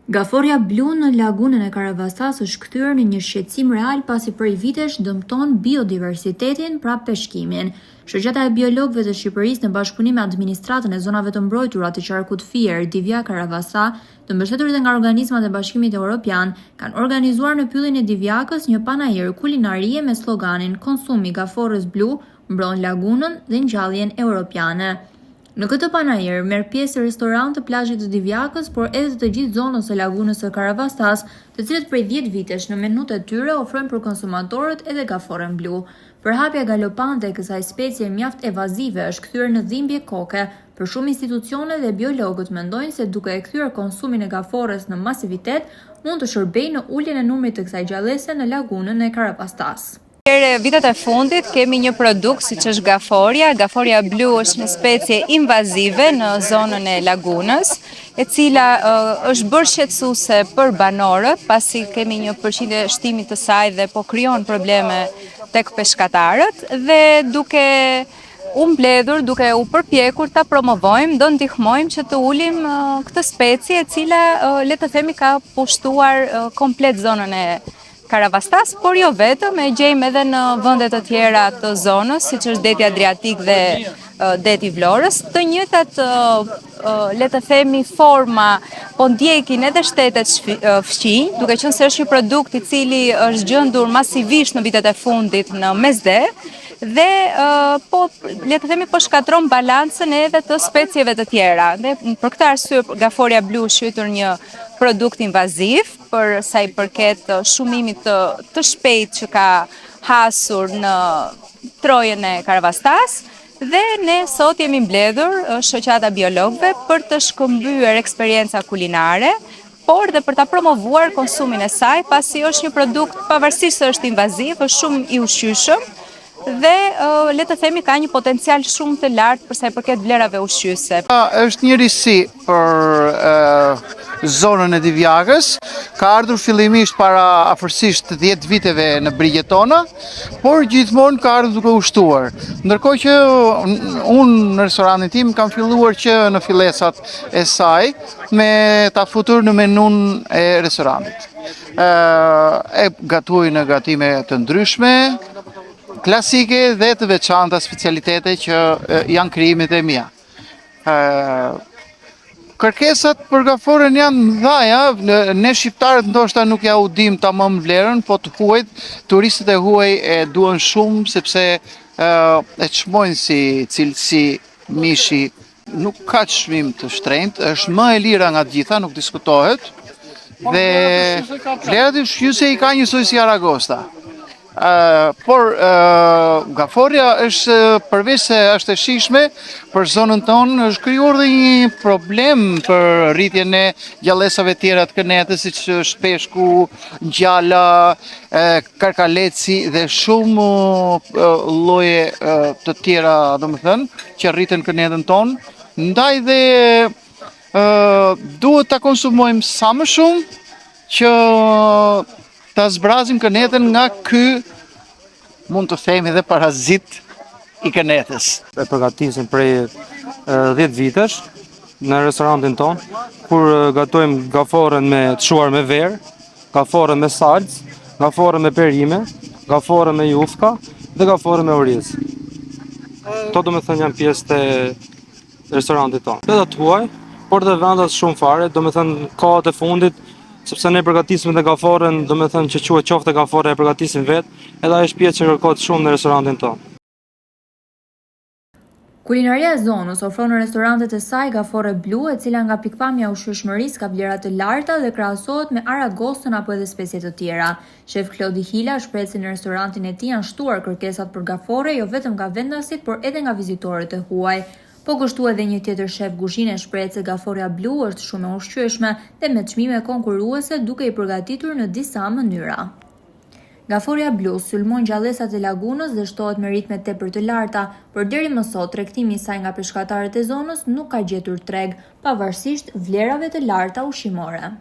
Gaforja blu në lagunën e Karavastas është kthyer në një shqetësim real pasi prej vitesh dëmton biodiversitetin pra peshkimin. Shoqata e biologëve të Shqipërisë në bashkëpunim me administratën e zonave të mbrojtura të qarkut Fier, Divja Karavasa, të mbështetur edhe nga organizmat e Bashkimit Evropian, kanë organizuar në pyllin e Divjakës një panajër kulinarie me sloganin "Konsumi gaforrës blu mbron lagunën dhe ngjalljen europiane". Në këtë panajër merr pjesë restorant të plazhit të Divjakës, por edhe të gjithë zonës së lagunës së Karavastas, të cilët prej 10 vitesh në menut e tyre ofrojnë për konsumatorët edhe gaforën blu. Përhapja galopante e kësaj specie mjaft evazive është kthyer në dhimbje koke, për shumë institucione dhe biologët mendojnë se duke e kthyer konsumin e gaforrës në masivitet, mund të shërbejë në uljen e numrit të kësaj gjallëse në lagunën e Karavastas. Vitet e fundit kemi një produkt siç është gaforja. Gaforja blu është një specie invazive në zonën e lagunës, e cila është bërë shqetësuese për banorët, pasi kemi një përqindje shtimi të saj dhe po krijon probleme tek peshkatarët, dhe duke u mbledhur, duke u përpjekur ta promovojmë, do ndihmojmë që të ulim këtë specie e cila le të themi ka pushtuar komplet zonën e Karavastas, por jo vetëm, e gjejmë edhe në vende të tjera të zonës, siç është deti Adriatik dhe deti Vlorës. Të njëjtat le të themi forma po ndjekin edhe shtetet fqinj, duke qenë se është një produkt i cili është gjendur masivisht në vitet e fundit në mesde, dhe po le të themi po shkatron balancën edhe të specieve të tjera. Dhe për këtë arsye gaforja blu është quajtur një produkt invaziv, për sa i përket shumimit të shpejt që ka hasur në trojën e Karavastas, dhe ne sot jemi mbledhur shoqata biologëve për të shkëmbyer eksperjenca kulinare, por dhe për ta promovuar konsumin e saj, pasi është një produkt pavarësisht se është invaziv, është shumë i ushqyeshëm dhe le të themi ka një potencial shumë të lartë për sa i përket vlerave ushqyese. Është një risi për zonën e Divjakës, ka ardhur fillimisht para afërsisht 10 viteve në brigjet tona, por gjithmonë ka ardhur duke ushtuar. Ndërkohë që unë në restorantin tim kam filluar që në fillesat e saj me ta futur në menun e restorantit. E gatuaj në gatime të ndryshme, klasike dhe të veçanta specialitete që janë krijimet e mia. Kërkesat për gaforën janë mëdha, ne shqiptarët ndoshta nuk ja u dim tamam vlerën, po të huajt, turistët e huaj e duan shumë sepse e çmojnë si cilësi mishi, nuk ka çmim të shtrenjtë, është më e lira nga të gjitha, nuk diskutohet. Dhe vlerat e ushqyese i ka njësoj si aragosta. Por gaforja është, përveç se është e shijshme, për zonën tonë është krijuar dhe një problem për rritjen e gjallësave tjera të kënetës, siç është peshku, gjalla, karkaleci dhe shumë lloje të tjera, domethënë, që rriten kënetën tonë. Ndaj dhe duhet ta konsumojmë sa më shumë që ta zbrazim kënetën nga ky, mund të themi dhe parazit i kënetës. E përgatisim prej 10 vitesh në restorantin ton, kur gatojmë gaforën me të shuar me verë, gaforën me salcë, gaforën me perime, gaforën me jufka dhe gaforën me oriz. Këto do me thënë janë pjesë të restorantit ton. Dhe të huaj, por dhe vendat shumë fare, do me thënë kohët e fundit, sepse ne përgatisim dhe gaforën, do me thënë që quhet qofte gafore e përgatisim vetë, edhe ajo është pjesë që kërkohet shumë në restorantin tonë. Kulinaria e zonës ofron në restorantet e saj gaforë blu, e cila nga pikpamja ushqyeshmërisë ka vlera të larta dhe krahasohet me aragostën apo edhe specie të tjera. Shef Klodi Hila shpreh se në restorantin e tij janë shtuar kërkesat për gafore jo vetëm nga vendasit, por edhe nga vizitorët e huaj. Po kështu edhe një tjetër shef kuzhine shpreh se gaforja blu është shumë e ushqyeshme dhe me çmime konkurruese, duke i përgatitur në disa mënyra. Gaforja blu sulmon gjallësat e lagunës dhe shtohet me ritme tepër të larta, por deri më sot tregtimi i saj nga peshkatarët e zonës nuk ka gjetur treg, pavarësisht vlerave të larta ushqimore.